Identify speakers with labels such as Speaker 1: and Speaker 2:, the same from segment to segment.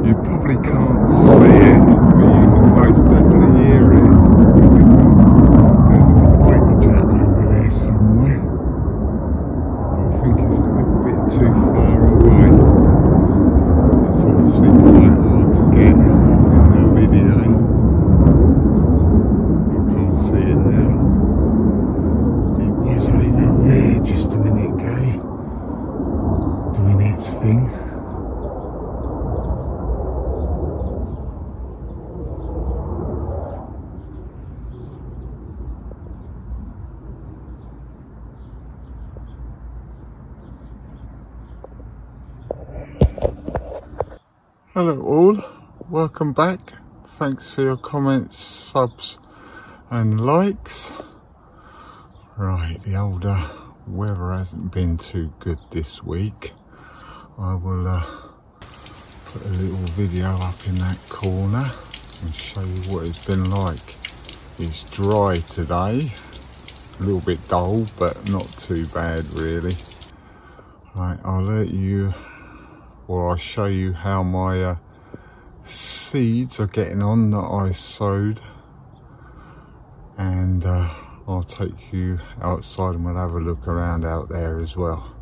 Speaker 1: You probably can't see it, but you can most definitely hear it. There's a fighter jet over there somewhere. I think it's a little bit too far away. It's obviously quite hard to get in the video. You can't see it now. It was over there just a minute ago, doing its thing. Hello all, welcome back. Thanks for your comments, subs and likes. Right, the older weather hasn't been too good this week. I will put a little video up in that corner and show you what it's been like. It's dry today, a little bit dull but not too bad really. Right, I'll let you, or I'll show you how my seeds are getting on that I sowed, and I'll take you outside and we'll have a look around out there as well.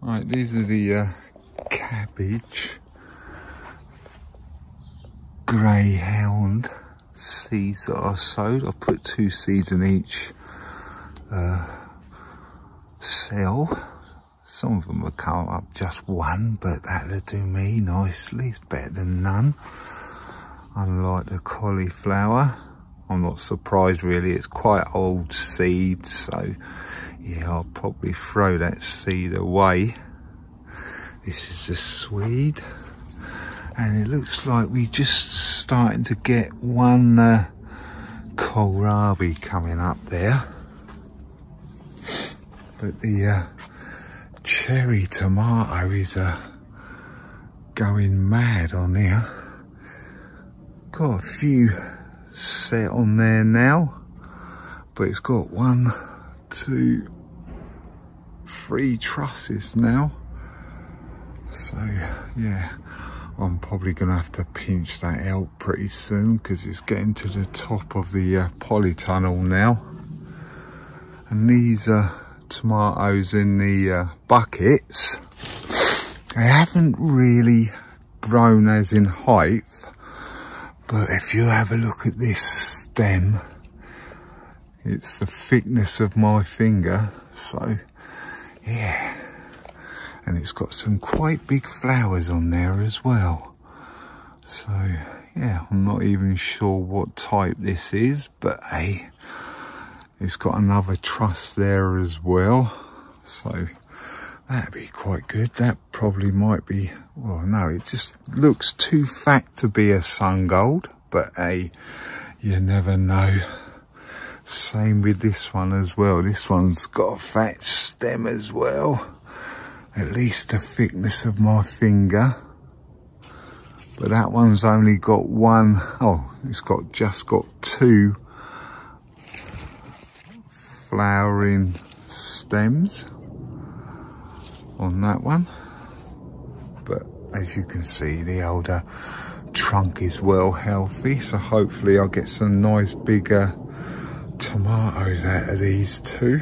Speaker 1: Right, these are the cabbage greyhound seeds that I sowed. I put 2 seeds in each cell. Some of them will come up just 1, but that'll do me nicely. It's better than none. Unlike the cauliflower, I'm not surprised really. It's quite old seed, so yeah, I'll probably throw that seed away. This is the Swede, and it looks like we're just starting to get one kohlrabi coming up there. But the cherry tomato is going mad on here. Got a few set on there now, but it's got 1, 2, 3 trusses now. So yeah, I'm probably gonna have to pinch that out pretty soon because it's getting to the top of the polytunnel now. And these tomatoes in the buckets, they haven't really grown as in height, but if you have a look at this stem, it's the thickness of my finger. So yeah, and it's got some quite big flowers on there as well. So yeah, I'm not even sure what type this is, but hey, it's got another truss there as well, so that'd be quite good. That probably might be, well no, it just looks too fat to be a sun gold, but hey, you never know. Same with this one as well. This one's got a fat stem as well, at least the thickness of my finger. But that one's only got 1, oh, it's got just got 2 flowering stems on that one. But as you can see, the older trunk is well healthy, so hopefully I'll get some nice bigger tomatoes out of these 2.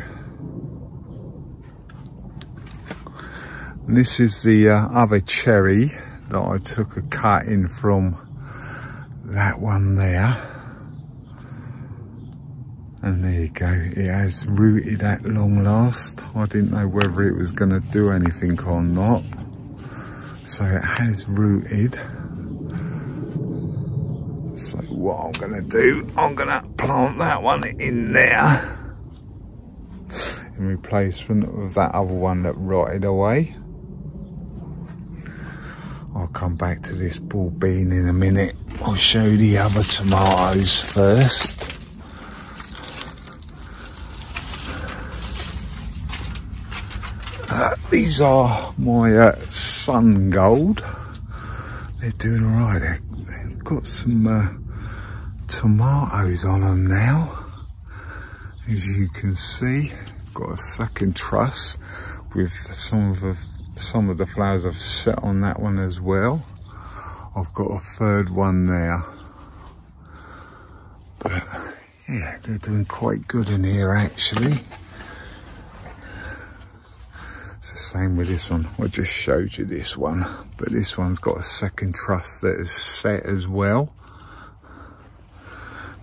Speaker 1: And this is the other cherry that I took a cut in from that one there. And there you go, it has rooted at long last. I didn't know whether it was going to do anything or not. So it has rooted. So what I'm going to do, I'm going to plant that one in there in replacement of that other one that rotted away. I'll come back to this bull bean in a minute. I'll show you the other tomatoes first. These are my sun gold. They're doing alright. They've got some tomatoes on them now. As you can see, got a second truss with some of some of the flowers have set on that one as well. I've got a third one there. But yeah, they're doing quite good in here actually. It's the same with this one. I just showed you this one, but this one's got a second truss that is set as well.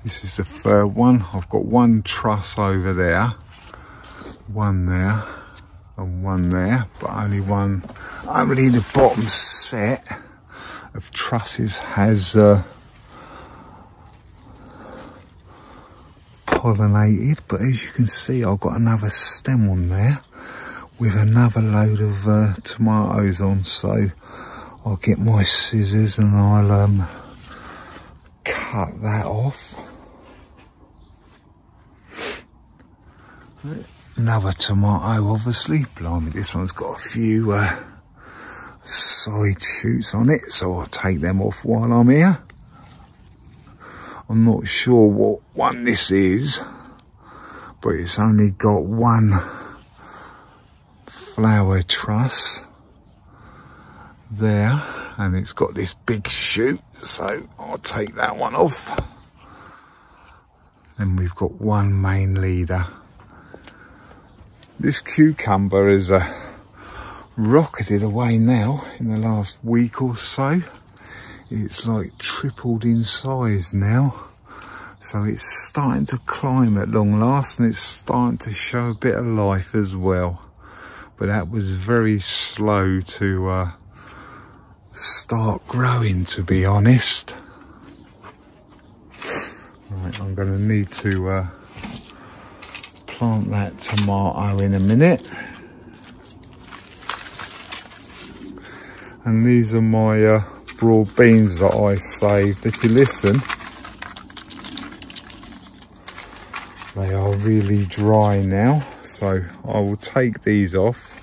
Speaker 1: This is the third one. I've got one truss over there, one there, and one there, but only the bottom set of trusses has pollinated. But as you can see, I've got another stem on there with another load of tomatoes on, so I'll get my scissors and I'll cut that off. Another tomato, obviously. Blimey, this one's got a few side shoots on it, so I'll take them off while I'm here. I'm not sure what one this is, but it's only got one flower truss there, and it's got this big shoot, so I'll take that one off. Then we've got one main leader. This cucumber is rocketed away now in the last week or so. It's like tripled in size now, so it's starting to climb at long last, and it's starting to show a bit of life as well. But that was very slow to start growing, to be honest. Right, I'm going to need to plant that tomato in a minute. And these are my broad beans that I saved. If you listen, they are really dry now, so I will take these off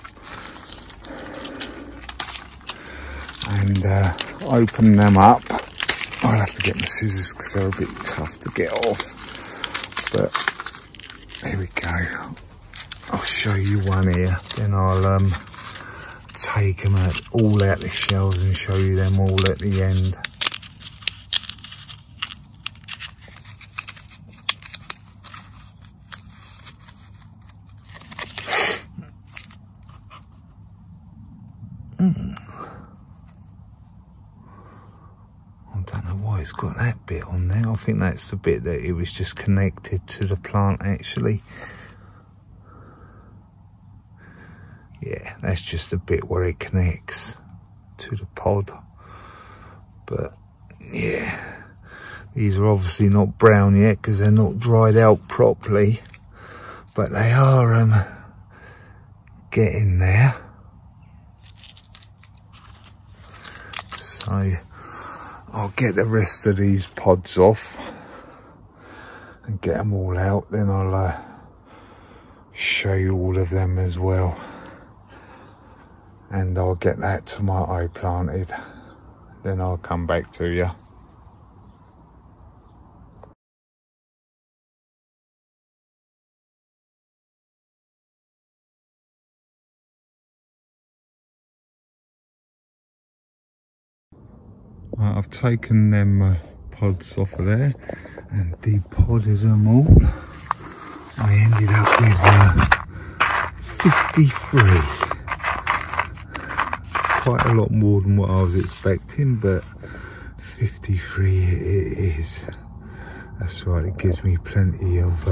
Speaker 1: and open them up. I'll have to get my scissors because they're a bit tough to get off, but here we go. I'll show you one here, then I'll take them all out the shells and show you them all at the end. I don't know why it's got that bit on there. I think that's the bit that it was just connected to the plant actually. Yeah, that's just a bit where it connects to the pod. But yeah, these are obviously not brown yet because they're not dried out properly, but they are getting there. So I'll get the rest of these pods off and get them all out, then I'll show you all of them as well. And I'll get that tomato planted, then I'll come back to you. I've taken them pods off of there and depodded them all. I ended up with 53. Quite a lot more than what I was expecting, but 53 it is. That's right, it gives me plenty of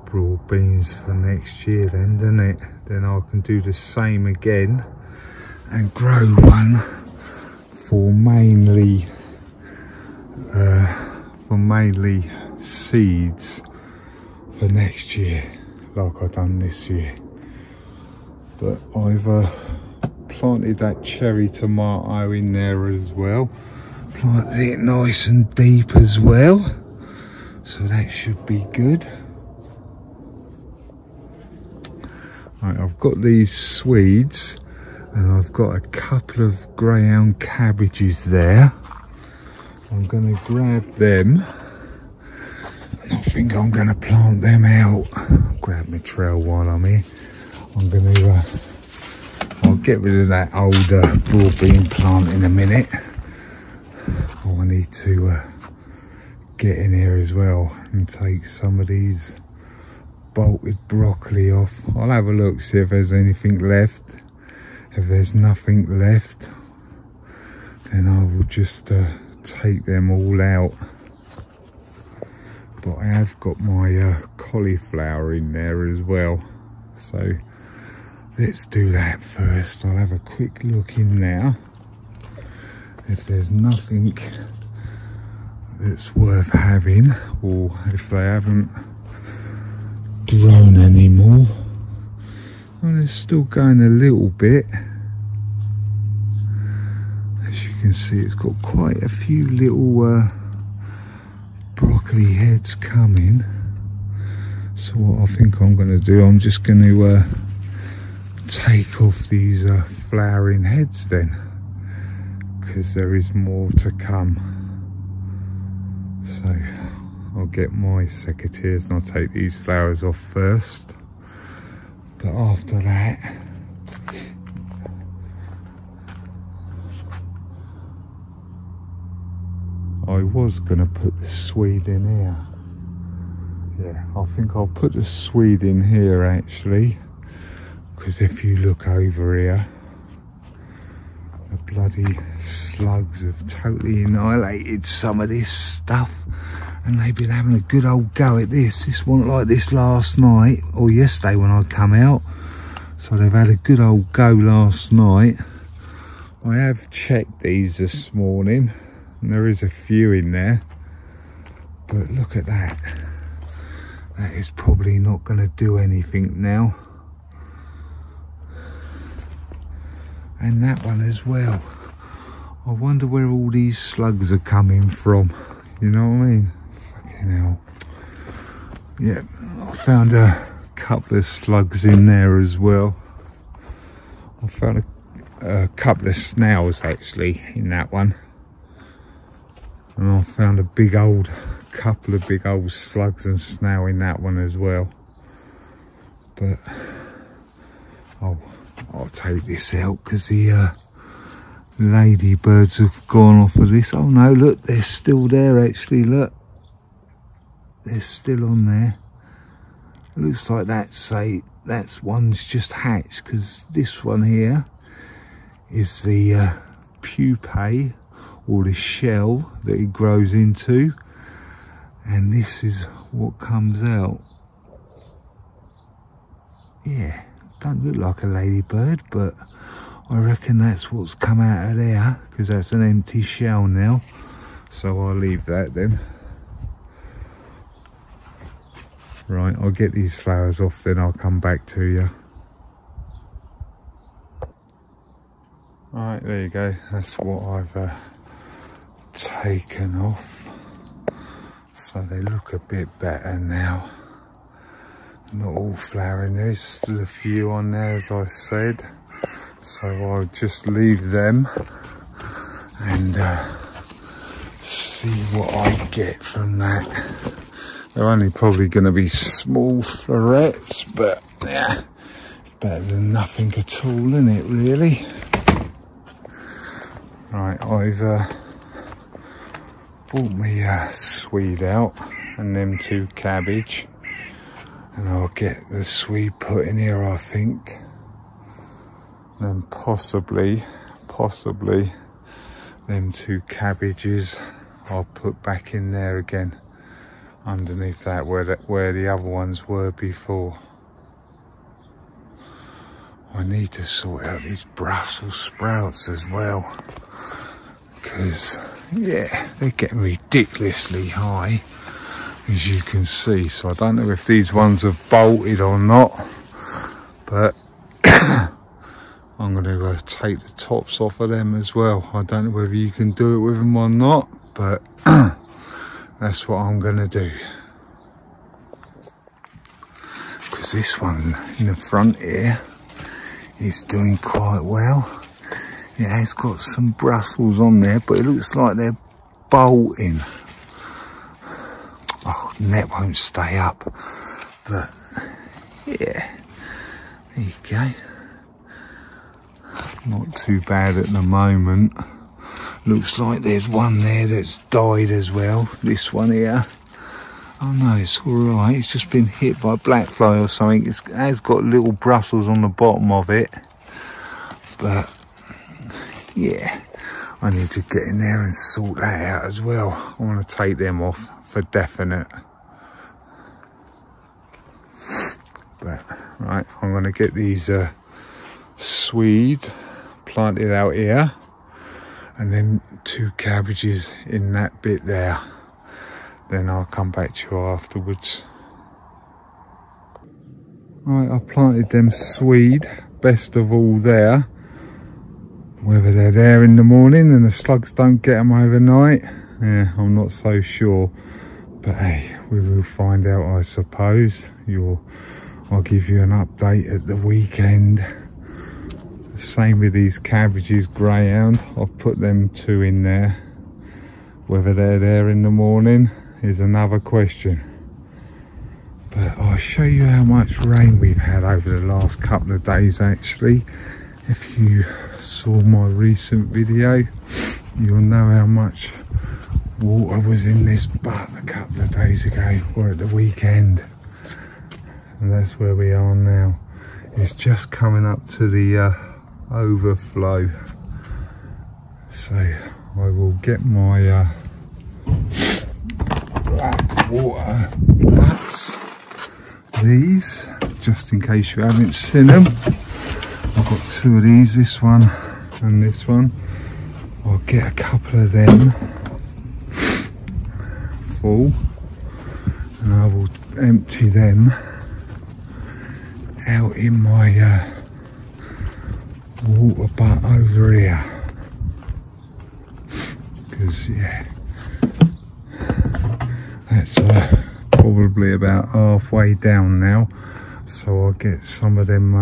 Speaker 1: broad beans for next year then, doesn't it? Then I can do the same again and grow one for mainly seeds for next year, like I've done this year. But I've planted that cherry tomato in there as well, planted it nice and deep as well, so that should be good. Right, I've got these Swedes and I've got a couple of greyhound cabbages there. I'm going to grab them and I think I'm going to plant them out. I'll grab my trowel while I'm here. I'm going to I'll get rid of that older broadbean plant in a minute. Oh, I need to get in here as well and take some of these bolted broccoli off. I'll have a look, see if there's anything left. If there's nothing left, then I will just take them all out. But I have got my cauliflower in there as well, so let's do that first. I'll have a quick look in now. If there's nothing that's worth having, or if they haven't grown anymore. Well, it's still going a little bit. As you can see, it's got quite a few little broccoli heads coming. So what I think I'm going to do, I'm just going to take off these flowering heads then, because there is more to come. So I'll get my secateurs and I'll take these flowers off first. But after that, I was going to put the swede in here. Yeah, I think I'll put the swede in here actually, because if you look over here, the bloody slugs have totally annihilated some of this stuff, and they've been having a good old go at this. This wasn't like this last night or yesterday when I come out, so they've had a good old go last night. I have checked these this morning and there is a few in there, but look at that. That is probably not going to do anything now. And that one as well. I wonder where all these slugs are coming from. You know what I mean? Fucking hell. Yeah, I found a couple of slugs in there as well. I found a couple of snails actually in that one. And I found a couple of big old slugs and snail in that one as well. But I'll take this out because the ladybirds have gone off of this. Oh no, look, they're still there actually, look. They're still on there. It looks like that's one's just hatched, because this one here is the pupae, or the shell that it grows into, and this is what comes out. Yeah, don't look like a ladybird, but I reckon that's what's come out of there, because that's an empty shell now. So I'll leave that then. Right, I'll get these flowers off, then I'll come back to you. Alright, there you go. That's what I've taken off. So they look a bit better now. Not all flowering, there's still a few on there as I said. So I'll just leave them and see what I get from that. They're only probably going to be small florets, but yeah, it's better than nothing at all, isn't it, really? Right, I've bought me a swede out and them 2 cabbage, and I'll get the swede put in here, I think. And then possibly them 2 cabbages I'll put back in there again, underneath that where the other ones were before. I need to sort out these Brussels sprouts as well, because yeah, they're getting ridiculously high, as you can see. So I don't know if these ones have bolted or not, but I'm going to take the tops off of them as well. I don't know whether you can do it with them or not, but that's what I'm going to do. Because this one in the front here is doing quite well. Yeah, it's got some Brussels on there, but it looks like they're bolting. Oh, net won't stay up. But yeah, there you go. Not too bad at the moment. Looks like there's one there that's died as well. This one here. Oh no, it's alright. It's just been hit by a black fly or something. It has got little bristles on the bottom of it. But yeah, I need to get in there and sort that out as well. I want to take them off for definite. But right, I'm going to get these swede planted out here, and then 2 cabbages in that bit there. Then I'll come back to you afterwards. Right, I planted them swede, best of all there. Whether they're there in the morning and the slugs don't get them overnight, yeah, I'm not so sure. But hey, we will find out, I suppose. I'll give you an update at the weekend. Same with these cabbages, greyhound. I've put them 2 in there. Whether they're there in the morning is another question. But I'll show you how much rain we've had over the last couple of days actually. If you saw my recent video, you'll know how much water was in this butt a couple of days ago, or at the weekend. And that's where we are now. It's just coming up to the overflow. So I will get my black water butts, these, just in case you haven't seen them. I've got 2 of these, this one and this one. I'll get a couple of them full, and I will empty them out in my water butt over here. Because yeah, that's probably about halfway down now, so I'll get some of them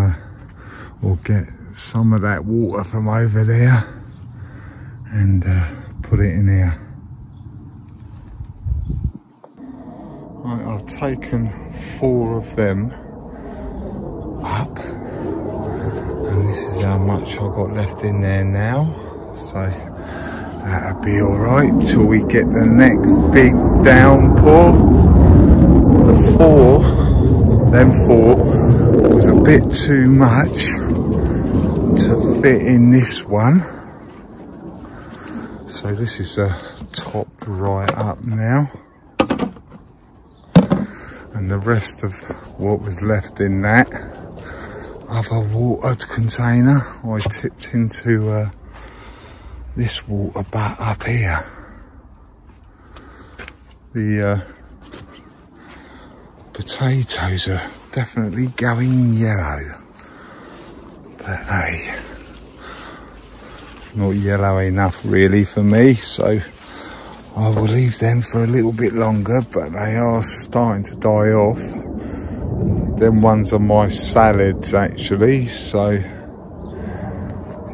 Speaker 1: or get some of that water from over there and put it in here. Right, I've taken 4 of them up, and this is how much I've got left in there now, so that'll be alright till we get the next big downpour. Them four was a bit too much to fit in this one, so this is topped right up now, and the rest of what was left in that other water container I tipped into this water butt up here. The potatoes are definitely going yellow, but hey, not yellow enough really for me, so I will leave them for a little bit longer, but they are starting to die off. Them ones are my salads actually, so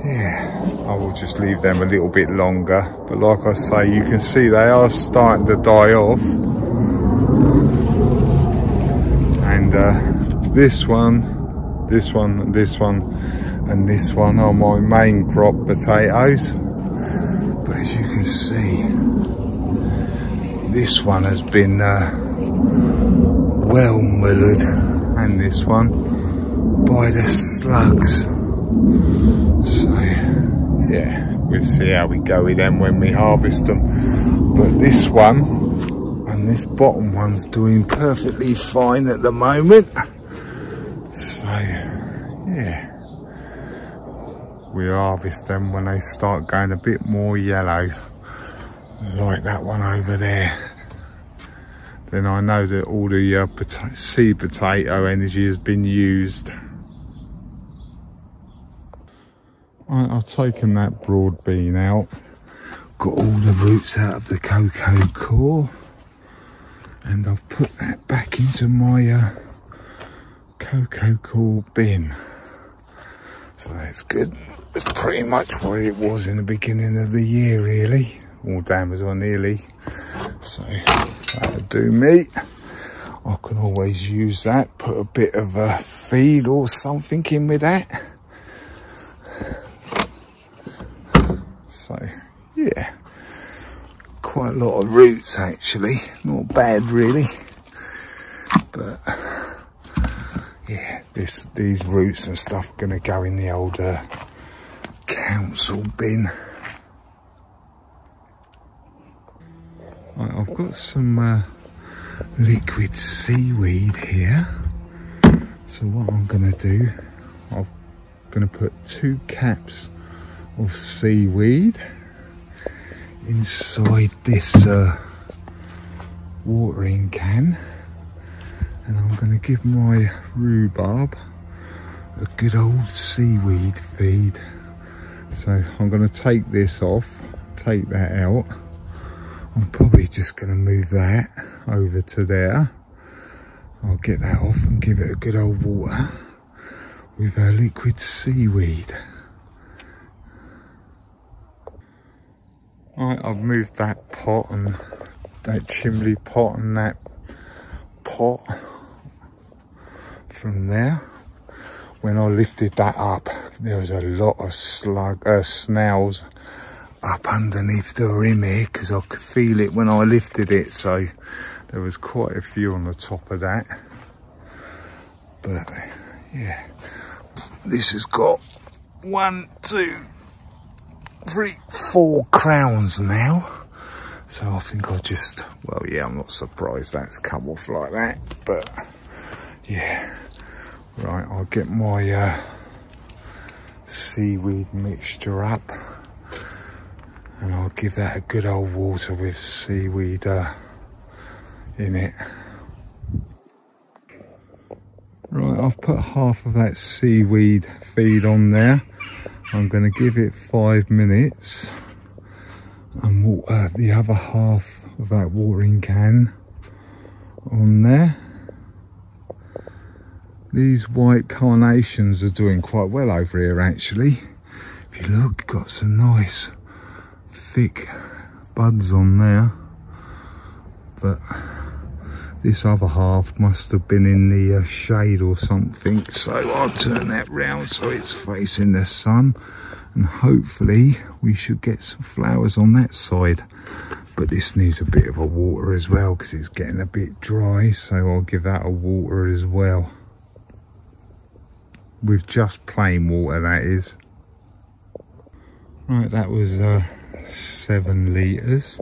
Speaker 1: yeah, I will just leave them a little bit longer. But like I say, you can see they are starting to die off. And this one, this one, this one and this one are my main crop potatoes. But as you can see, this one has been well mullered, and this one by the slugs. So yeah, we'll see how we go with them when we harvest them. But this one and this bottom one's doing perfectly fine at the moment. So yeah, we'll harvest them when they start going a bit more yellow, like that one over there. Then I know that all the seed potato energy has been used. I've taken that broad bean out, got all the roots out of the cocoa core, and I've put that back into my cocoa core bin. So that's good. It's pretty much what it was in the beginning of the year really, or damn as well nearly. So that'll do me. I can always use that, put a bit of feed or something in with that. yeah, quite a lot of roots actually. Not bad really, but yeah, these roots and stuff are going to go in the old council bin. Right, I've got some liquid seaweed here. So what I'm going to do, I'm going to put 2 caps of seaweed inside this watering can, and I'm going to give my rhubarb a good old seaweed feed. So I'm going to take this off, take that out. I'm probably just going to move that over to there. I'll get that off and give it a good old water with our liquid seaweed. Right, I've moved that pot and that chimney pot and that pot from there. When I lifted that up, there was a lot of snails up underneath the rim here, because I could feel it when I lifted it, so there was quite a few on the top of that. But yeah, this has got 1, 2, 3, 4 crowns now. So I think I'll just, well, yeah, I'm not surprised that's come off like that, but yeah. Right, I'll get my seaweed mixture up, and I'll give that a good old water with seaweed in it. Right, I've put half of that seaweed feed on there. I'm going to give it 5 minutes and water the other half of that watering can on there. These white carnations are doing quite well over here actually. If you look, got some nice thick buds on there, but this other half must have been in the shade or something, so I'll turn that round so it's facing the sun, and hopefully we should get some flowers on that side. But this needs a bit of a water as well because it's getting a bit dry, so I'll give that a water as well, with just plain water, that is. Right, that was 7 litres,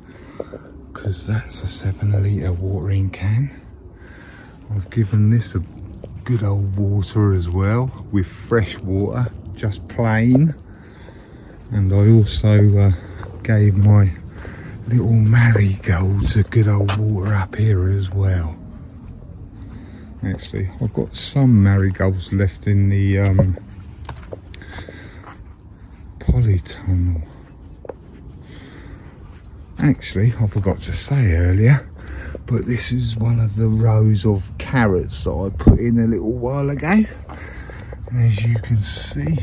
Speaker 1: because that's a 7 litre watering can. I've given this a good old water as well, with fresh water, just plain. And I also gave my little marigolds a good old water up here as well. Actually, I've got some marigolds left in the polytunnel. Actually, I forgot to say earlier, but this is one of the rows of carrots that I put in a little while ago. And as you can see,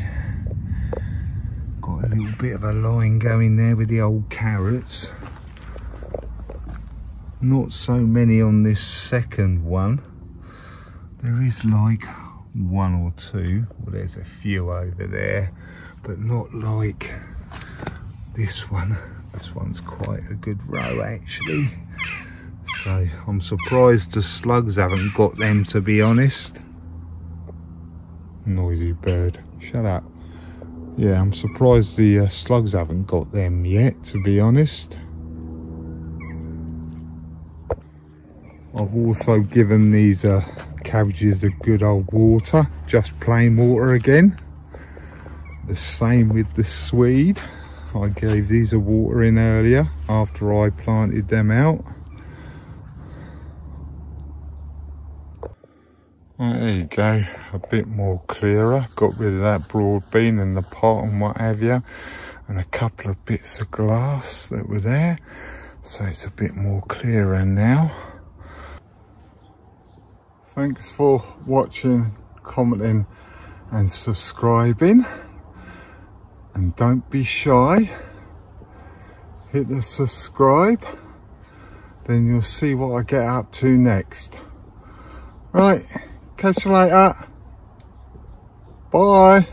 Speaker 1: got a little bit of a line going there with the old carrots. Not so many on this second one. There is like 1 or 2, well, there's a few over there, but not like this one. This one's quite a good row actually. So I'm surprised the slugs haven't got them, to be honest. Noisy bird, shut up. Yeah, I'm surprised the slugs haven't got them yet, to be honest. I've also given these cabbages a good old water, just plain water again. The same with the swede. I gave these a water in earlier after I planted them out. Right, there you go, a bit more clearer. Got rid of that broad bean and the pot and what have you, and a couple of bits of glass that were there, so it's a bit more clearer now. Thanks for watching, commenting and subscribing, and don't be shy, hit the subscribe, then you'll see what I get up to next. Right, catch you later, bye.